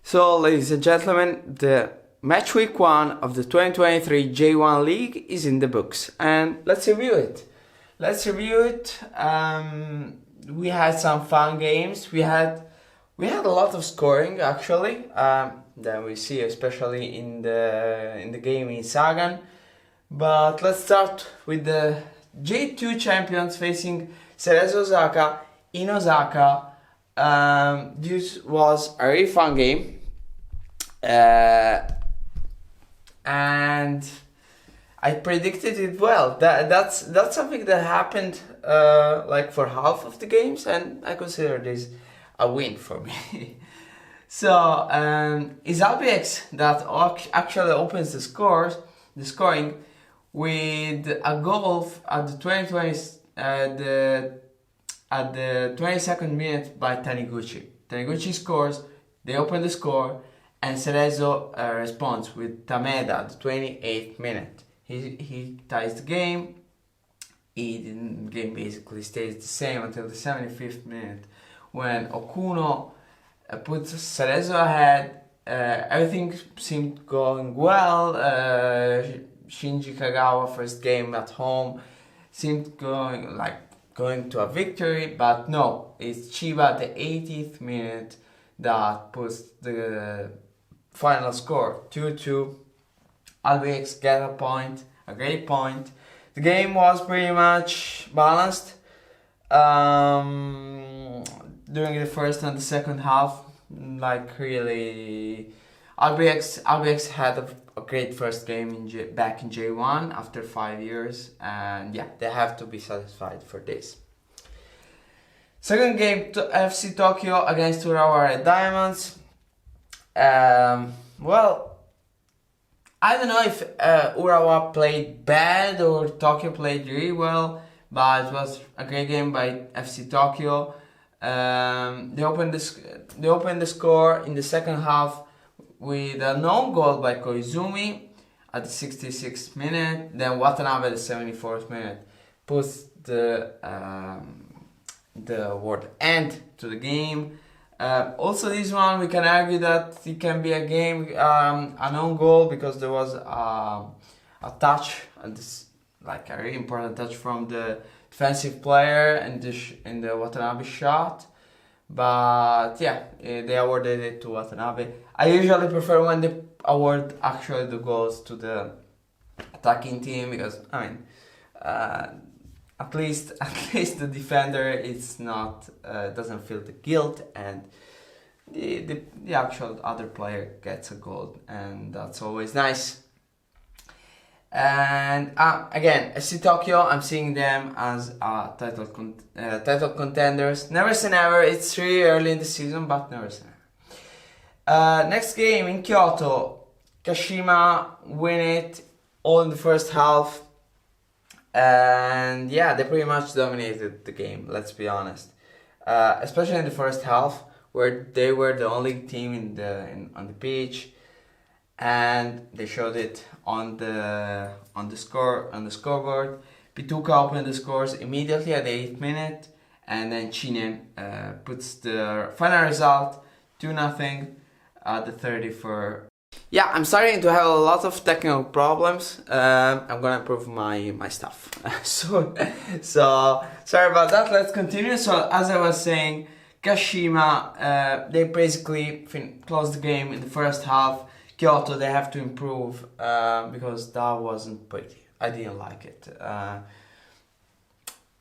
So, ladies and gentlemen, the match week 1 of the 2023 J1 League is in the books, and let's review it. We had some fun games. We had a lot of scoring actually. That we see especially in the game in Sagan. But let's start with the J2 champions facing Cerezo Osaka in Osaka. This was a really fun game, and I predicted it well. That's something that happened like for half of the games, and I consider this a win for me. So it's RBX that actually opens the scoring with a goal at the 22nd minute by Taniguchi. Taniguchi scores, they open the score, and Cerezo responds with Tameda at the 28th minute. He ties the game. The game basically stays the same until the 75th minute when Okuno puts Cerezo ahead. Everything seemed going well. Shinji Kagawa first game at home seemed going to a victory, but no, it's Chiba at the 80th minute that puts the final score 2-2. RBX get a great point. The game was pretty much balanced during the first and the second half. Really, RBX had a great first game back in J1 after 5 years, and yeah, they have to be satisfied for this. Second game, FC Tokyo against Urawa Red Diamonds. Well, I don't know if Urawa played bad or Tokyo played really well, but it was a great game by FC Tokyo. They opened the score in the second half with a known goal by Koizumi at the 66th minute. Then Watanabe at the 74th minute puts the word end to the game. Also, this one we can argue that it can be a game, an own goal, because there was a touch, like a really important touch from the defensive player in the Watanabe shot. But yeah, they awarded it to Watanabe. I usually prefer when they award actually the goals to the attacking team, because I mean, at least the defender is not doesn't feel the guilt, and the actual other player gets a goal, and that's always nice. And again, FC Tokyo, I'm seeing them as title contenders. Never say never. It's really early in the season, but never say never. Next game in Kyoto, Kashima win it all in the first half. And yeah, they pretty much dominated the game, let's be honest. Especially in the first half, where they were the only team on the pitch, and they showed it on the scoreboard. Pituca opened the scores immediately at the 8th minute, and then Chinen puts the final result 2-0 at the 34th. Yeah, I'm starting to have a lot of technical problems. I'm gonna improve my stuff. so sorry about that. Let's continue. So as I was saying, Kashima, they basically closed the game in the first half. Kyoto, they have to improve because that wasn't pretty. I didn't like it.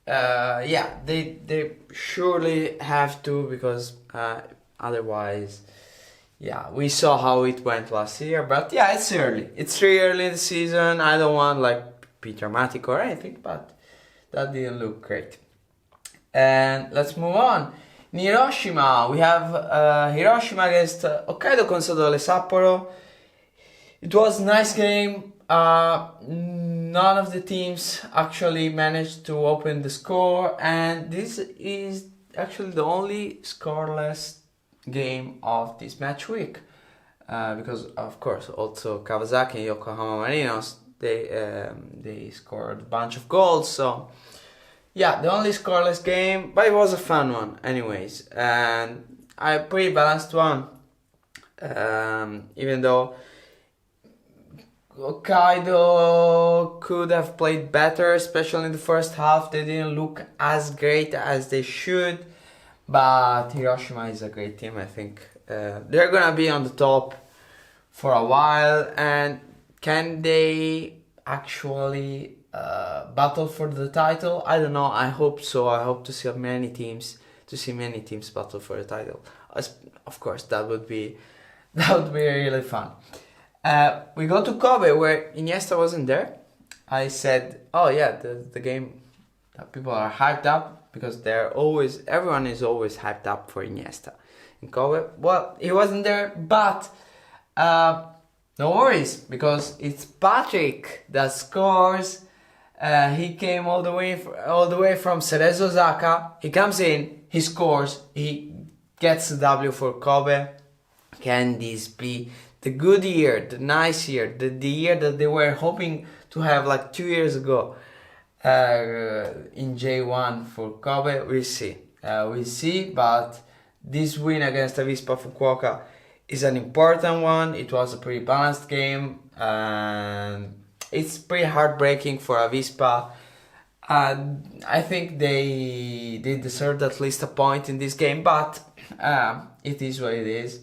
Yeah, they surely have to, because otherwise, yeah, we saw how it went last year. But yeah, it's early. It's really early in the season. I don't want be dramatic or anything, but that didn't look great. And let's move on. In Hiroshima, we have Hiroshima against Hokkaido Consadole Sapporo. It was a nice game. None of the teams actually managed to open the score, and this is actually the only scoreless game of this match week, because of course also Kawasaki and Yokohama Marinos, they scored a bunch of goals. So yeah, the only scoreless game, but it was a fun one anyways, and a pretty balanced one. Even though Hokkaido could have played better, especially in the first half. They didn't look as great as they should. But Hiroshima is a great team, I think. They're gonna be on the top for a while. And can they actually battle for the title? I don't know. I hope so. I hope to see many teams battle for the title. Of course, that would be really fun. We go to Kobe, where Iniesta wasn't there. I said, oh yeah, the game that people are hyped up because everyone is always hyped up for Iniesta in Kobe. Well, he wasn't there, but no worries, because it's Patrick that scores. He came all the way from Cerezo Osaka. He comes in, he scores, he gets the W for Kobe. Can this be the good year, the nice year, the year that they were hoping to have like 2 years ago in J1 for Kobe? We'll see, but this win against Avispa Fukuoka is an important one. It was a pretty balanced game, and it's pretty heartbreaking for Avispa. I think they deserved at least a point in this game, but it is what it is.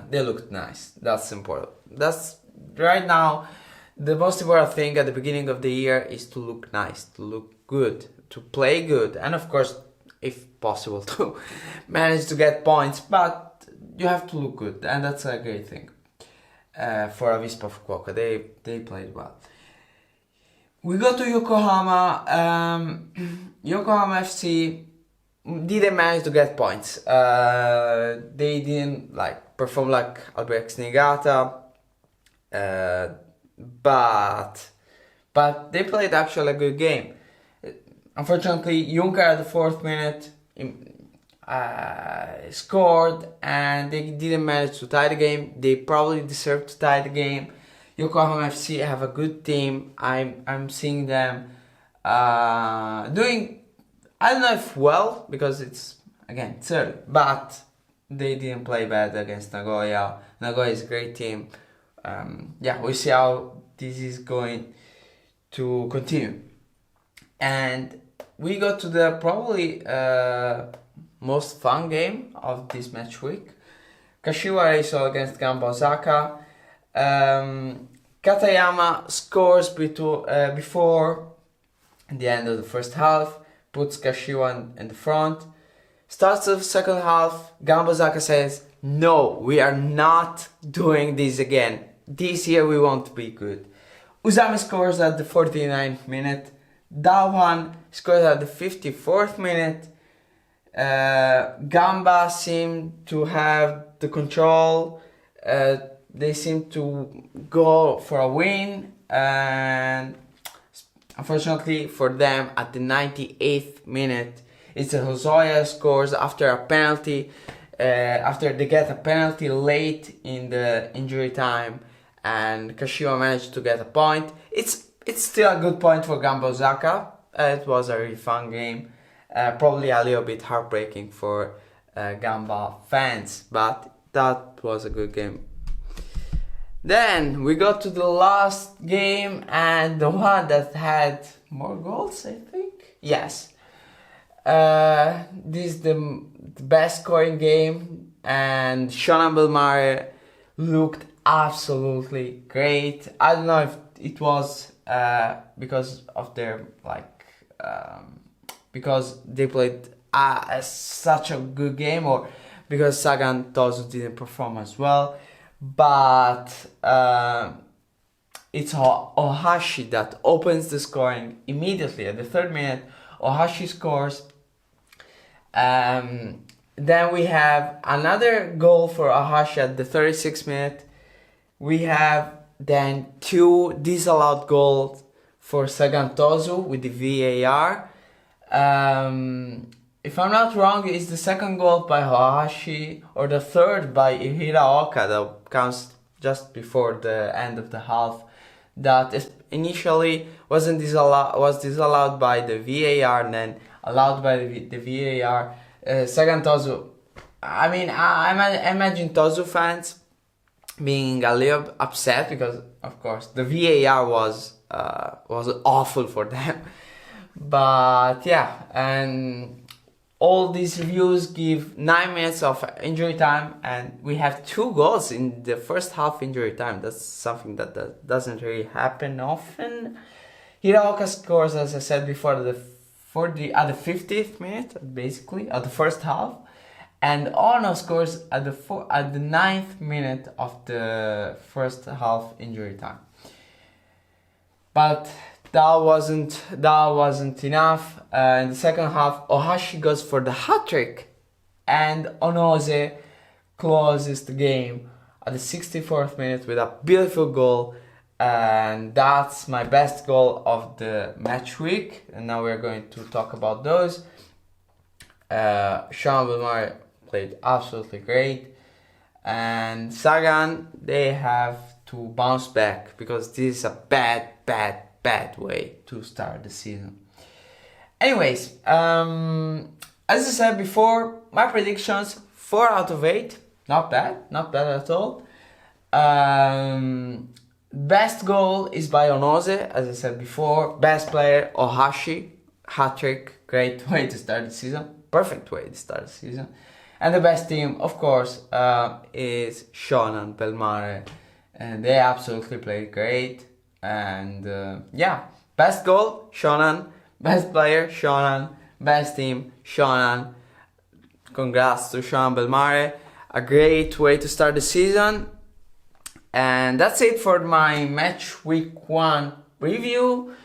They looked nice. That's important. That's right now the most important thing at the beginning of the year is to look nice, to look good, to play good, and of course, if possible, to manage to get points. But you have to look good, and that's a great thing for Avispa Fukuoka. They played well. We go to Yokohama. Yokohama FC didn't manage to get points. They didn't perform like Albirex Niigata, but they played actually a good game. Unfortunately, Juncker at the 4th minute scored, and they didn't manage to tie the game. They probably deserved to tie the game. Yokohama FC have a good team. I'm seeing them doing, I don't know if well, because it's early, but they didn't play bad against Nagoya. Nagoya is a great team. We'll see how this is going to continue. And we go to the probably most fun game of this match week. Kashiwa Reysol against Gamba Osaka. Katayama scores before the end of the first half, puts Kashiwa in the front. Starts the second half, Gamba Osaka says, no, we are not doing this again. This year we want to be good. Uzami scores at the 49th minute. Dawan scores at the 54th minute. Gamba seemed to have the control. They seem to go for a win, and unfortunately for them, at the 98th minute, it's a Hosoya scores after a penalty. After they get a penalty late in the injury time, and Kashiwa managed to get a point. It's still a good point for Gamba Osaka. It was a really fun game. Probably a little bit heartbreaking for Gamba fans, but that was a good game. Then we got to the last game, and the one that had more goals, I think. Yes. This is the best scoring game, and Shonan Bellmare looked absolutely great. I don't know if it was because of their because they played such a good game, or because Sagan Tozu didn't perform as well. But it's Ohashi that opens the scoring immediately at the 3rd minute. Ohashi scores. Then we have another goal for Ohashi at the 36th minute. We have then 2 disallowed goals for Sagan Tozu with the VAR. If I'm not wrong, it's the 2nd goal by Ohashi, or the 3rd by Hiraoka that comes just before the end of the half, that initially was disallowed by the VAR and then allowed by the VAR. Sagan Tozu I mean, I imagine Tozu fans being a little upset because, of course, the VAR was awful for them. But yeah, and all these reviews give 9 minutes of injury time, and we have 2 goals in the first half injury time. That's something that doesn't really happen often. Hiraoka scores, as I said before, at the 50th minute, basically, at the first half. And Ono scores at the 9th minute of the first half injury time. But that wasn't enough. In the second half, Ohashi goes for the hat-trick, and Onose closes the game at the 64th minute with a beautiful goal. And that's my best goal of the match week. And now we're going to talk about those. Shonan Belmare played absolutely great, and Sagan, they have to bounce back because this is a bad way to start the season. Anyways, as I said before, my predictions 4 out of 8, not bad at all. Best goal is by Onose, as I said before. Best player, Ohashi, hat-trick, great way to start the season, perfect way to start the season. And the best team, of course, is Shonan Belmare, and they absolutely played great. And yeah, best goal, Shonan. Best player, Shonan. Best team, Shonan. Congrats to Shonan Belmare. A great way to start the season. And that's it for my match week 1 review.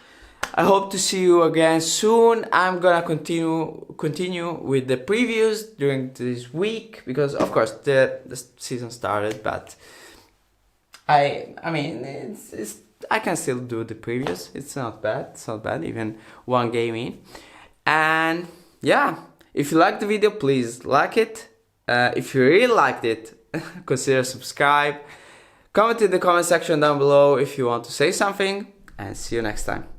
I hope to see you again soon. I'm gonna continue with the previews during this week because, of course, the season started, but I mean I can still do the previews. It's not bad, even 1 game in. And yeah, if you liked the video, please like it. If you really liked it, consider subscribe. Comment in the comment section down below if you want to say something, and see you next time.